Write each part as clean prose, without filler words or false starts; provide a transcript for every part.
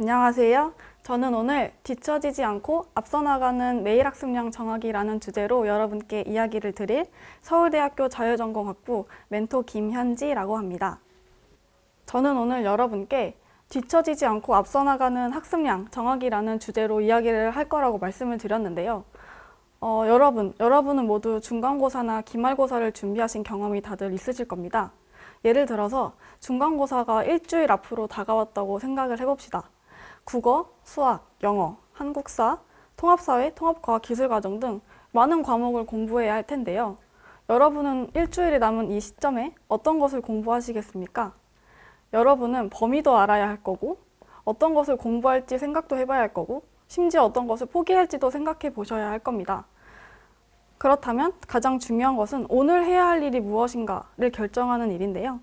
안녕하세요. 저는 오늘 뒤처지지 않고 앞서 나가는 매일학습량 정하기라는 주제로 여러분께 이야기를 드릴 서울대학교 자유전공학부 멘토 김현지라고 합니다. 저는 오늘 여러분께 뒤처지지 않고 앞서 나가는 학습량 정하기라는 주제로 이야기를 할 거라고 말씀을 드렸는데요. 여러분은 모두 중간고사나 기말고사를 준비하신 경험이 다들 있으실 겁니다. 예를 들어서 중간고사가 일주일 앞으로 다가왔다고 생각을 해봅시다. 국어, 수학, 영어, 한국사, 통합사회, 통합과학, 기술과정 등 많은 과목을 공부해야 할 텐데요. 여러분은 일주일이 남은 이 시점에 어떤 것을 공부하시겠습니까? 여러분은 범위도 알아야 할 거고, 어떤 것을 공부할지 생각도 해봐야 할 거고, 심지어 어떤 것을 포기할지도 생각해 보셔야 할 겁니다. 그렇다면 가장 중요한 것은 오늘 해야 할 일이 무엇인가를 결정하는 일인데요.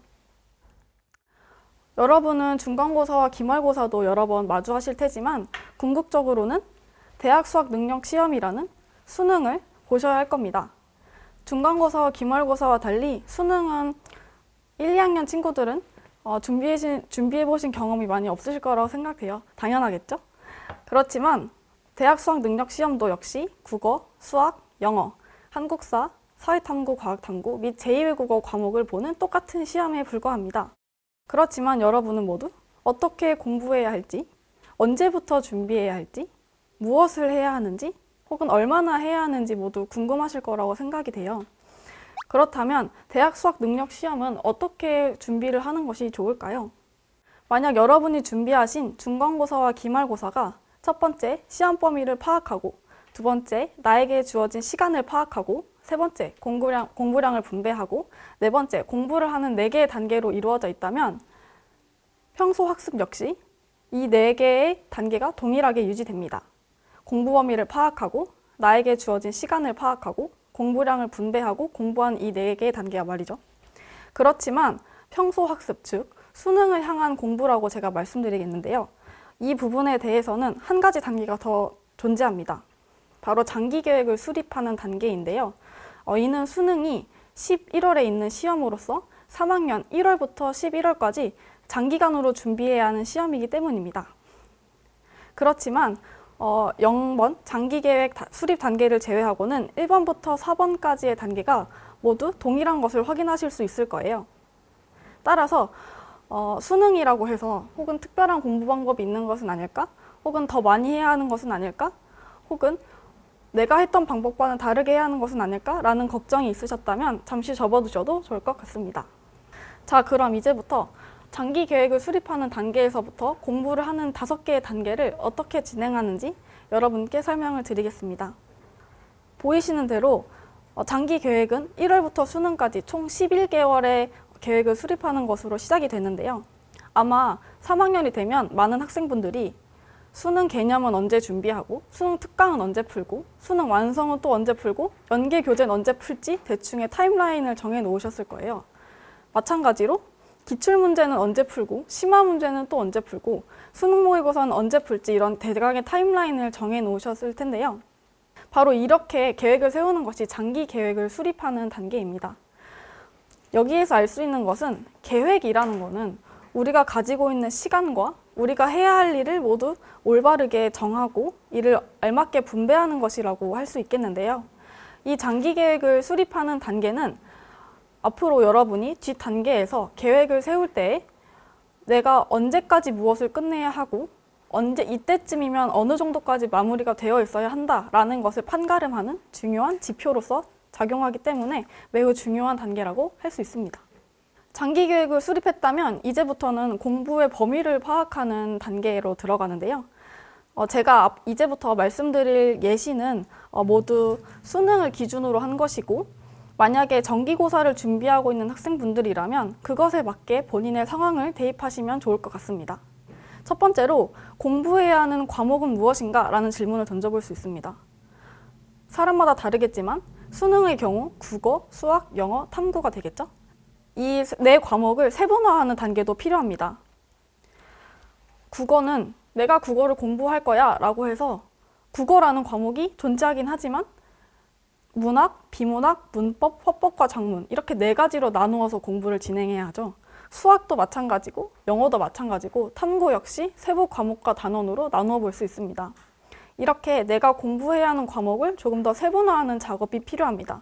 여러분은 중간고사와 기말고사도 여러 번 마주하실 테지만 궁극적으로는 대학 수학 능력 시험이라는 수능을 보셔야 할 겁니다. 중간고사와 기말고사와 달리 수능은 1, 2학년 친구들은 준비해보신 경험이 많이 없으실 거라고 생각해요. 당연하겠죠? 그렇지만 대학 수학 능력 시험도 역시 국어, 수학, 영어, 한국사, 사회탐구, 과학탐구 및 제2외국어 과목을 보는 똑같은 시험에 불과합니다. 그렇지만 여러분은 모두 어떻게 공부해야 할지, 언제부터 준비해야 할지, 무엇을 해야 하는지, 혹은 얼마나 해야 하는지 모두 궁금하실 거라고 생각이 돼요. 그렇다면 대학 수학 능력 시험은 어떻게 준비를 하는 것이 좋을까요? 만약 여러분이 준비하신 중간고사와 기말고사가 첫 번째, 시험 범위를 파악하고, 두 번째, 나에게 주어진 시간을 파악하고, 세 번째, 공부량을 분배하고, 네 번째, 공부를 하는 4개의 단계로 이루어져 있다면 평소 학습 역시 이 4개의 단계가 동일하게 유지됩니다. 공부 범위를 파악하고, 나에게 주어진 시간을 파악하고, 공부량을 분배하고 공부한 이 4개의 단계가 말이죠. 그렇지만 평소 학습, 즉 수능을 향한 공부라고 제가 말씀드리겠는데요. 이 부분에 대해서는 한 가지 단계가 더 존재합니다. 바로 장기 계획을 수립하는 단계인데요. 이는 수능이 11월에 있는 시험으로서 3학년 1월부터 11월까지 장기간으로 준비해야 하는 시험이기 때문입니다. 그렇지만 0번 장기 계획 수립 단계를 제외하고는 1번부터 4번까지의 단계가 모두 동일한 것을 확인하실 수 있을 거예요. 따라서 수능이라고 해서 혹은 특별한 공부 방법이 있는 것은 아닐까? 혹은 더 많이 해야 하는 것은 아닐까? 혹은 내가 했던 방법과는 다르게 해야 하는 것은 아닐까? 라는 걱정이 있으셨다면 잠시 접어두셔도 좋을 것 같습니다. 자, 그럼 이제부터 장기 계획을 수립하는 단계에서부터 공부를 하는 5개의 단계를 어떻게 진행하는지 여러분께 설명을 드리겠습니다. 보이시는 대로 장기 계획은 1월부터 수능까지 총 11개월의 계획을 수립하는 것으로 시작이 되는데요. 아마 3학년이 되면 많은 학생분들이 수능 개념은 언제 준비하고, 수능 특강은 언제 풀고, 수능 완성은 또 언제 풀고, 연계 교재는 언제 풀지 대충의 타임라인을 정해 놓으셨을 거예요. 마찬가지로 기출문제는 언제 풀고, 심화문제는 또 언제 풀고, 수능 모의고사는 언제 풀지 이런 대강의 타임라인을 정해 놓으셨을 텐데요. 바로 이렇게 계획을 세우는 것이 장기 계획을 수립하는 단계입니다. 여기에서 알 수 있는 것은 계획이라는 것은 우리가 가지고 있는 시간과 우리가 해야 할 일을 모두 올바르게 정하고 이를 알맞게 분배하는 것이라고 할 수 있겠는데요. 이 장기 계획을 수립하는 단계는 앞으로 여러분이 뒷 단계에서 계획을 세울 때 내가 언제까지 무엇을 끝내야 하고 이때쯤이면 어느 정도까지 마무리가 되어 있어야 한다라는 것을 판가름하는 중요한 지표로서 작용하기 때문에 매우 중요한 단계라고 할 수 있습니다. 장기 계획을 수립했다면 이제부터는 공부의 범위를 파악하는 단계로 들어가는데요. 제가 이제부터 말씀드릴 예시는 모두 수능을 기준으로 한 것이고, 만약에 정기고사를 준비하고 있는 학생분들이라면 그것에 맞게 본인의 상황을 대입하시면 좋을 것 같습니다. 첫 번째로 공부해야 하는 과목은 무엇인가? 라는 질문을 던져볼 수 있습니다. 사람마다 다르겠지만 수능의 경우 국어, 수학, 영어, 탐구가 되겠죠? 이 4과목을 세분화하는 단계도 필요합니다. 국어는 내가 국어를 공부할 거야 라고 해서 국어라는 과목이 존재하긴 하지만 문학, 비문학, 문법, 화법과 작문 이렇게 4가지로 나누어서 공부를 진행해야 하죠. 수학도 마찬가지고 영어도 마찬가지고 탐구 역시 세부 과목과 단원으로 나누어 볼 수 있습니다. 이렇게 내가 공부해야 하는 과목을 조금 더 세분화하는 작업이 필요합니다.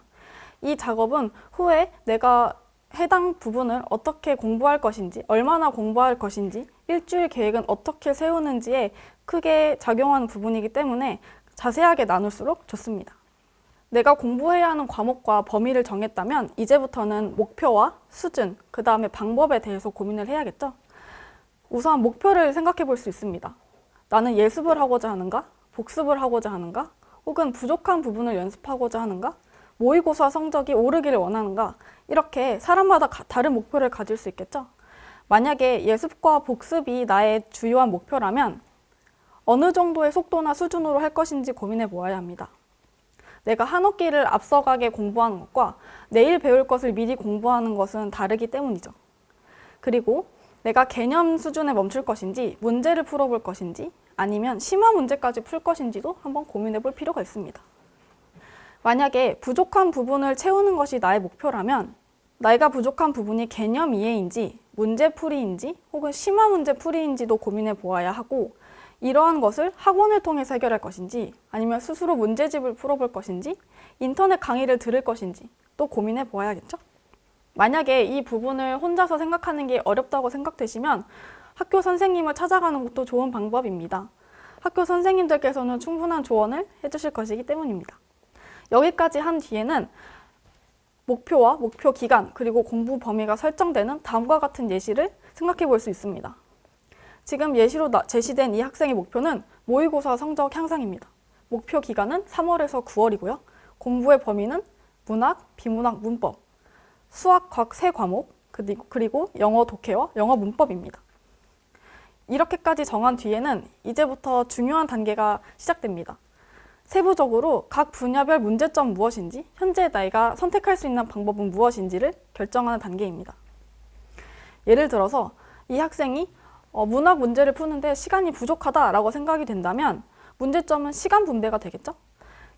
이 작업은 후에 내가 해당 부분을 어떻게 공부할 것인지, 얼마나 공부할 것인지, 일주일 계획은 어떻게 세우는지에 크게 작용하는 부분이기 때문에 자세하게 나눌수록 좋습니다. 내가 공부해야 하는 과목과 범위를 정했다면 이제부터는 목표와 수준, 그 다음에 방법에 대해서 고민을 해야겠죠. 우선 목표를 생각해 볼 수 있습니다. 나는 예습을 하고자 하는가? 복습을 하고자 하는가? 혹은 부족한 부분을 연습하고자 하는가? 모의고사 성적이 오르기를 원하는가? 이렇게 사람마다 다른 목표를 가질 수 있겠죠. 만약에 예습과 복습이 나의 주요한 목표라면 어느 정도의 속도나 수준으로 할 것인지 고민해 보아야 합니다. 내가 한 학기를 앞서가게 공부하는 것과 내일 배울 것을 미리 공부하는 것은 다르기 때문이죠. 그리고 내가 개념 수준에 멈출 것인지, 문제를 풀어볼 것인지, 아니면 심화 문제까지 풀 것인지도 한번 고민해 볼 필요가 있습니다. 만약에 부족한 부분을 채우는 것이 나의 목표라면 내가 부족한 부분이 개념 이해인지, 문제풀이인지, 혹은 심화 문제풀이인지도 고민해 보아야 하고, 이러한 것을 학원을 통해서 해결할 것인지, 아니면 스스로 문제집을 풀어볼 것인지, 인터넷 강의를 들을 것인지 또 고민해 보아야겠죠. 만약에 이 부분을 혼자서 생각하는 게 어렵다고 생각되시면 학교 선생님을 찾아가는 것도 좋은 방법입니다. 학교 선생님들께서는 충분한 조언을 해주실 것이기 때문입니다. 여기까지 한 뒤에는 목표와 목표 기간, 그리고 공부 범위가 설정되는 다음과 같은 예시를 생각해 볼 수 있습니다. 지금 예시로 제시된 이 학생의 목표는 모의고사 성적 향상입니다. 목표 기간은 3월에서 9월이고요. 공부의 범위는 문학, 비문학, 문법, 수학 각 3과목, 그리고 영어 독해와 영어 문법입니다. 이렇게까지 정한 뒤에는 이제부터 중요한 단계가 시작됩니다. 세부적으로 각 분야별 문제점 무엇인지, 현재 내가 선택할 수 있는 방법은 무엇인지를 결정하는 단계입니다. 예를 들어서 이 학생이 문학 문제를 푸는데 시간이 부족하다라고 생각이 된다면 문제점은 시간 분배가 되겠죠?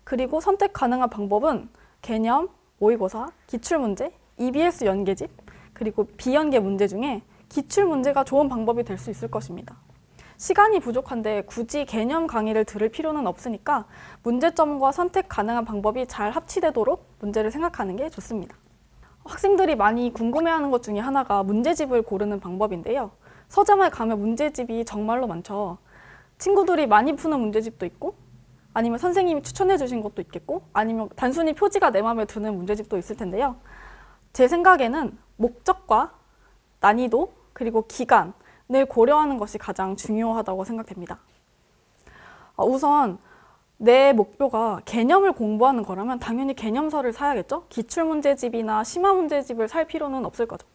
그리고 선택 가능한 방법은 개념, 모의고사, 기출문제, EBS 연계집, 그리고 비연계 문제 중에 기출문제가 좋은 방법이 될 수 있을 것입니다. 시간이 부족한데 굳이 개념 강의를 들을 필요는 없으니까 문제점과 선택 가능한 방법이 잘 합치되도록 문제를 생각하는 게 좋습니다. 학생들이 많이 궁금해하는 것 중에 하나가 문제집을 고르는 방법인데요. 서점에 가면 문제집이 정말로 많죠. 친구들이 많이 푸는 문제집도 있고, 아니면 선생님이 추천해 주신 것도 있겠고, 아니면 단순히 표지가 내 마음에 드는 문제집도 있을 텐데요. 제 생각에는 목적과 난이도, 그리고 기간을 고려하는 것이 가장 중요하다고 생각됩니다. 우선 내 목표가 개념을 공부하는 거라면 당연히 개념서를 사야겠죠? 기출문제집이나 심화문제집을 살 필요는 없을 거죠.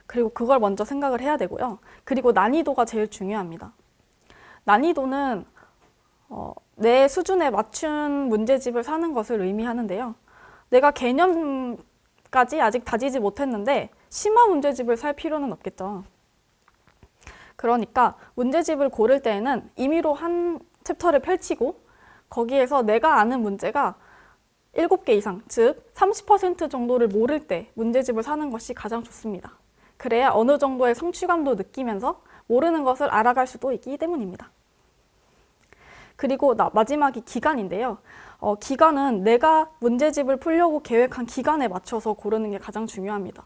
그리고 그걸 먼저 생각을 해야 되고요. 그리고 난이도가 제일 중요합니다. 난이도는 내 수준에 맞춘 문제집을 사는 것을 의미하는데요. 내가 개념까지 아직 다지지 못했는데 심화 문제집을 살 필요는 없겠죠. 그러니까 문제집을 고를 때에는 임의로 한 챕터를 펼치고 거기에서 내가 아는 문제가 7개 이상, 즉 30% 정도를 모를 때 문제집을 사는 것이 가장 좋습니다. 그래야 어느 정도의 성취감도 느끼면서 모르는 것을 알아갈 수도 있기 때문입니다. 그리고 마지막이 기간인데요. 기간은 내가 문제집을 풀려고 계획한 기간에 맞춰서 고르는 게 가장 중요합니다.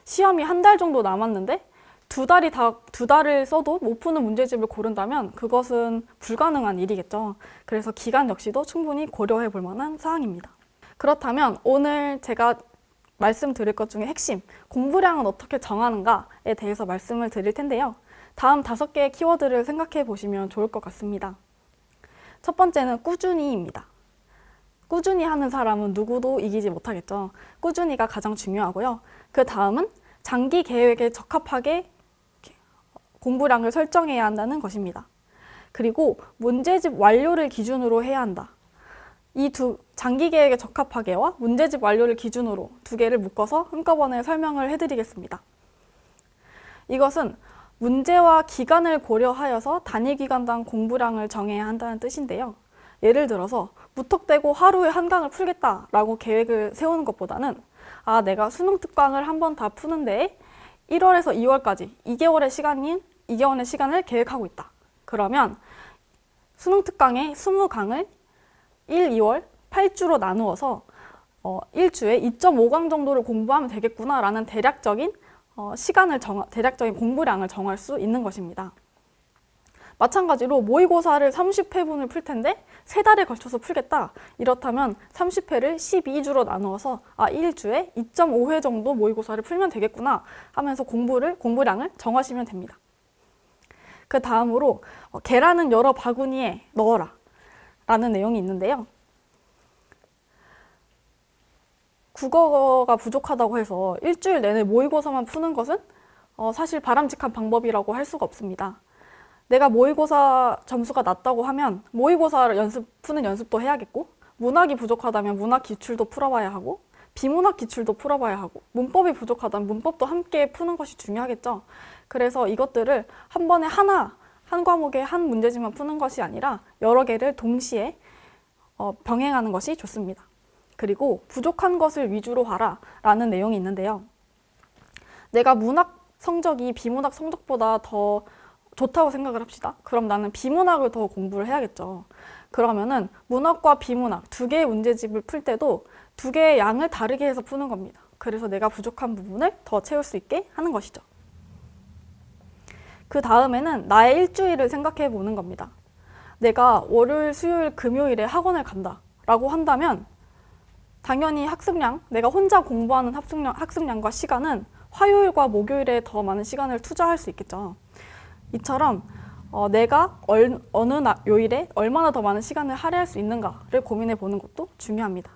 시험이 한 달 정도 남았는데 두 달을 써도 못 푸는 문제집을 고른다면 그것은 불가능한 일이겠죠. 그래서 기간 역시도 충분히 고려해 볼 만한 사항입니다. 그렇다면 오늘 제가 말씀드릴 것 중에 핵심, 공부량은 어떻게 정하는가에 대해서 말씀을 드릴 텐데요. 다음 5개의 키워드를 생각해 보시면 좋을 것 같습니다. 첫 번째는 꾸준히입니다. 꾸준히 하는 사람은 누구도 이기지 못하겠죠. 꾸준히가 가장 중요하고요. 그 다음은 장기 계획에 적합하게 공부량을 설정해야 한다는 것입니다. 그리고 문제집 완료를 기준으로 해야 한다. 이 장기 계획에 적합하게와 문제집 완료를 기준으로 2개를 묶어서 한꺼번에 설명을 해드리겠습니다. 이것은 문제와 기간을 고려하여서 단위 기간당 공부량을 정해야 한다는 뜻인데요. 예를 들어서 무턱대고 하루에 한 강을 풀겠다라고 계획을 세우는 것보다는 내가 수능 특강을 한 번 다 푸는데 1월에서 2월까지 2개월의 시간을 계획하고 있다. 그러면 수능 특강의 20강을 1, 2월 8주로 나누어서 1주에 2.5강 정도를 공부하면 되겠구나라는 대략적인 대략적인 공부량을 정할 수 있는 것입니다. 마찬가지로 모의고사를 30회분을 풀 텐데 3달에 걸쳐서 풀겠다. 이렇다면 30회를 12주로 나누어서 1주에 2.5회 정도 모의고사를 풀면 되겠구나 하면서 공부량을 정하시면 됩니다. 그 다음으로 계란은 여러 바구니에 넣어라 라는 내용이 있는데요. 국어가 부족하다고 해서 일주일 내내 모의고사만 푸는 것은 사실 바람직한 방법이라고 할 수가 없습니다. 내가 모의고사 점수가 낮다고 하면 모의고사 푸는 연습도 해야겠고, 문학이 부족하다면 문학 기출도 풀어봐야 하고, 비문학 기출도 풀어봐야 하고, 문법이 부족하다면 문법도 함께 푸는 것이 중요하겠죠. 그래서 이것들을 한 번에 한 과목에 한 문제집만 푸는 것이 아니라 여러 개를 동시에 병행하는 것이 좋습니다. 그리고 부족한 것을 위주로 하라 라는 내용이 있는데요. 내가 문학 성적이 비문학 성적보다 더 좋다고 생각을 합시다. 그럼 나는 비문학을 더 공부를 해야겠죠. 그러면은 문학과 비문학 2개의 문제집을 풀 때도 2개의 양을 다르게 해서 푸는 겁니다. 그래서 내가 부족한 부분을 더 채울 수 있게 하는 것이죠. 그 다음에는 나의 일주일을 생각해 보는 겁니다. 내가 월요일, 수요일, 금요일에 학원을 간다 라고 한다면 당연히 내가 혼자 공부하는 학습량과 시간은 화요일과 목요일에 더 많은 시간을 투자할 수 있겠죠. 이처럼 내가 어느 요일에 얼마나 더 많은 시간을 할애할 수 있는가를 고민해 보는 것도 중요합니다.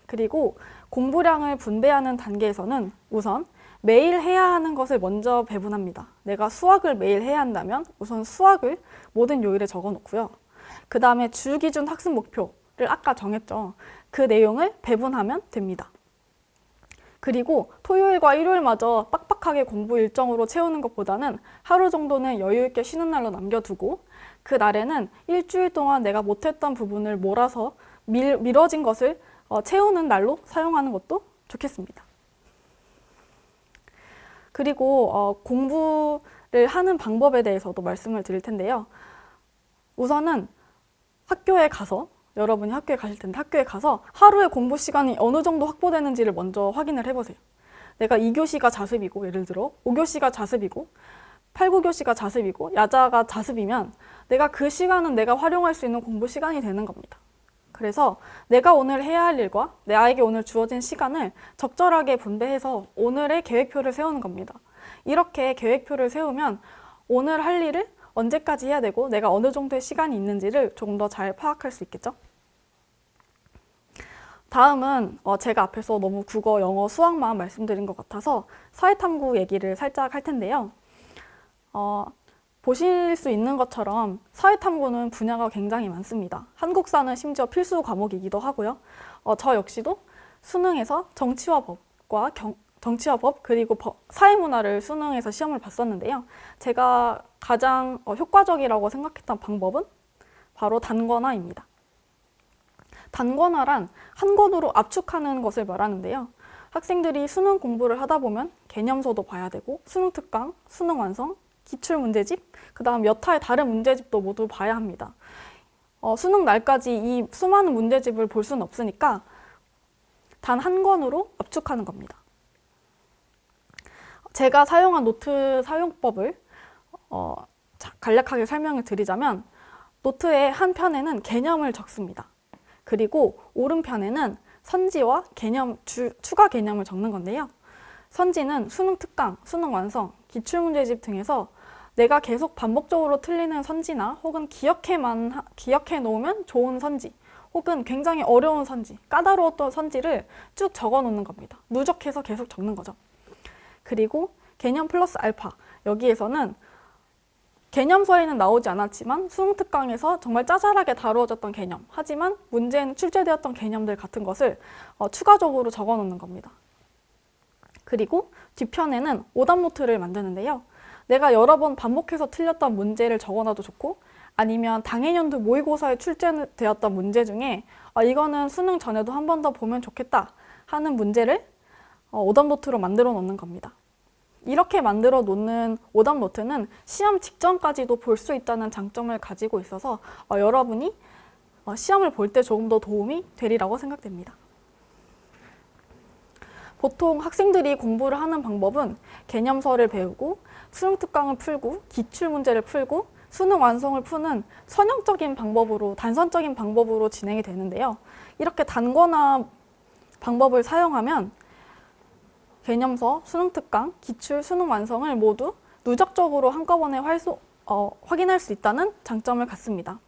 그리고 공부량을 분배하는 단계에서는 우선 매일 해야 하는 것을 먼저 배분합니다. 내가 수학을 매일 해야 한다면 우선 수학을 모든 요일에 적어 놓고요. 그 다음에 주 기준 학습 목표를 아까 정했죠. 그 내용을 배분하면 됩니다. 그리고 토요일과 일요일마저 빡빡하게 공부 일정으로 채우는 것보다는 하루 정도는 여유 있게 쉬는 날로 남겨두고 그 날에는 일주일 동안 내가 못했던 부분을 몰아서 미뤄진 것을 채우는 날로 사용하는 것도 좋겠습니다. 그리고 공부를 하는 방법에 대해서도 말씀을 드릴 텐데요. 우선은 여러분이 학교에 가실 텐데 학교에 가서 하루에 공부 시간이 어느 정도 확보되는지를 먼저 확인을 해보세요. 내가 2교시가 자습이고 예를 들어 5교시가 자습이고 8, 9교시가 자습이고 야자가 자습이면 내가 그 시간은 내가 활용할 수 있는 공부 시간이 되는 겁니다. 그래서 내가 오늘 해야 할 일과 나에게 오늘 주어진 시간을 적절하게 분배해서 오늘의 계획표를 세우는 겁니다. 이렇게 계획표를 세우면 오늘 할 일을 언제까지 해야 되고 내가 어느 정도의 시간이 있는지를 조금 더 잘 파악할 수 있겠죠? 다음은 제가 앞에서 너무 국어, 영어, 수학만 말씀드린 것 같아서 사회탐구 얘기를 살짝 할 텐데요. 보실 수 있는 것처럼 사회탐구는 분야가 굉장히 많습니다. 한국사는 심지어 필수 과목이기도 하고요. 저 역시도 수능에서 정치와 법 그리고 사회문화를 수능에서 시험을 봤었는데요. 제가 가장 효과적이라고 생각했던 방법은 바로 단권화입니다. 단권화란 한 권으로 압축하는 것을 말하는데요. 학생들이 수능 공부를 하다 보면 개념서도 봐야 되고 수능 특강, 수능 완성, 기출 문제집, 그 다음 몇 화의 다른 문제집도 모두 봐야 합니다. 수능 날까지 이 수많은 문제집을 볼 수는 없으니까 단 한 권으로 압축하는 겁니다. 제가 사용한 노트 사용법을 간략하게 설명을 드리자면 노트의 한 편에는 개념을 적습니다. 그리고 오른편에는 선지와 추가 개념을 적는 건데요. 선지는 수능 특강, 수능 완성, 기출문제집 등에서 내가 계속 반복적으로 틀리는 선지나 혹은 기억해 놓으면 좋은 선지, 혹은 굉장히 어려운 선지, 까다로웠던 선지를 쭉 적어 놓는 겁니다. 누적해서 계속 적는 거죠. 그리고 개념 플러스 알파, 여기에서는 개념서에는 나오지 않았지만 수능 특강에서 정말 짜잘하게 다루어졌던 개념, 하지만 문제는 출제되었던 개념들 같은 것을 추가적으로 적어 놓는 겁니다. 그리고 뒤편에는 오답 노트를 만드는데요. 내가 여러 번 반복해서 틀렸던 문제를 적어놔도 좋고 아니면 당해년도 모의고사에 출제되었던 문제 중에 이거는 수능 전에도 한 번 더 보면 좋겠다 하는 문제를 오답 노트로 만들어 놓는 겁니다. 이렇게 만들어 놓는 오답노트는 시험 직전까지도 볼 수 있다는 장점을 가지고 있어서 여러분이 시험을 볼 때 조금 더 도움이 되리라고 생각됩니다. 보통 학생들이 공부를 하는 방법은 개념서를 배우고 수능 특강을 풀고 기출문제를 풀고 수능 완성을 푸는 선형적인 방법으로, 단선적인 방법으로 진행이 되는데요. 이렇게 단권화 방법을 사용하면 개념서, 수능 특강, 기출, 수능 완성을 모두 누적적으로 한꺼번에 확인할 수 있다는 장점을 갖습니다.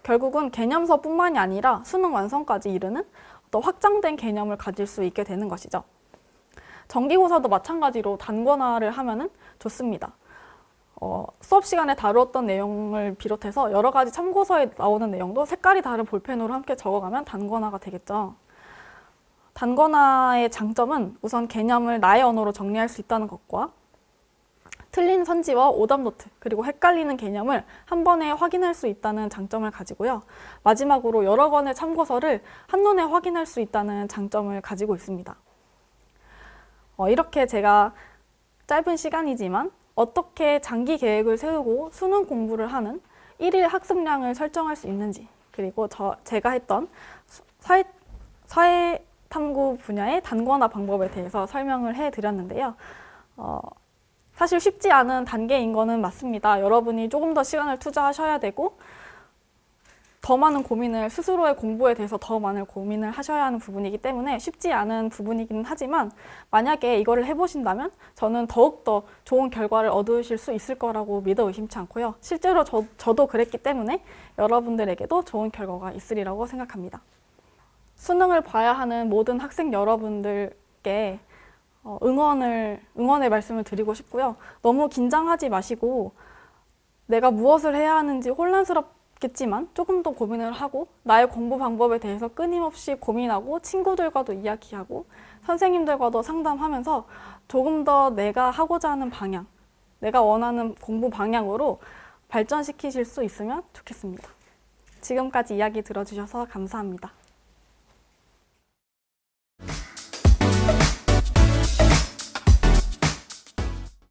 결국은 개념서뿐만이 아니라 수능 완성까지 이르는 또 확장된 개념을 가질 수 있게 되는 것이죠. 정기고사도 마찬가지로 단권화를 하면은 좋습니다. 수업 시간에 다루었던 내용을 비롯해서 여러 가지 참고서에 나오는 내용도 색깔이 다른 볼펜으로 함께 적어가면 단권화가 되겠죠. 단권화의 장점은 우선 개념을 나의 언어로 정리할 수 있다는 것과 틀린 선지와 오답노트, 그리고 헷갈리는 개념을 한 번에 확인할 수 있다는 장점을 가지고요. 마지막으로 여러 권의 참고서를 한눈에 확인할 수 있다는 장점을 가지고 있습니다. 이렇게 제가 짧은 시간이지만 어떻게 장기 계획을 세우고 수능 공부를 하는 1일 학습량을 설정할 수 있는지, 그리고 제가 했던 사회 탐구 분야의 단권화 방법에 대해서 설명을 해드렸는데요. 사실 쉽지 않은 단계인 거는 맞습니다. 여러분이 조금 더 시간을 투자하셔야 되고 더 많은 고민을, 스스로의 공부에 대해서 더 많은 고민을 하셔야 하는 부분이기 때문에 쉽지 않은 부분이긴 하지만 만약에 이거를 해보신다면 저는 더욱더 좋은 결과를 얻으실 수 있을 거라고 믿어 의심치 않고요. 실제로 저도 그랬기 때문에 여러분들에게도 좋은 결과가 있으리라고 생각합니다. 수능을 봐야 하는 모든 학생 여러분들께 응원의 말씀을 드리고 싶고요. 너무 긴장하지 마시고 내가 무엇을 해야 하는지 혼란스럽겠지만 조금 더 고민을 하고 나의 공부 방법에 대해서 끊임없이 고민하고 친구들과도 이야기하고 선생님들과도 상담하면서 조금 더 내가 하고자 하는 방향, 내가 원하는 공부 방향으로 발전시키실 수 있으면 좋겠습니다. 지금까지 이야기 들어주셔서 감사합니다.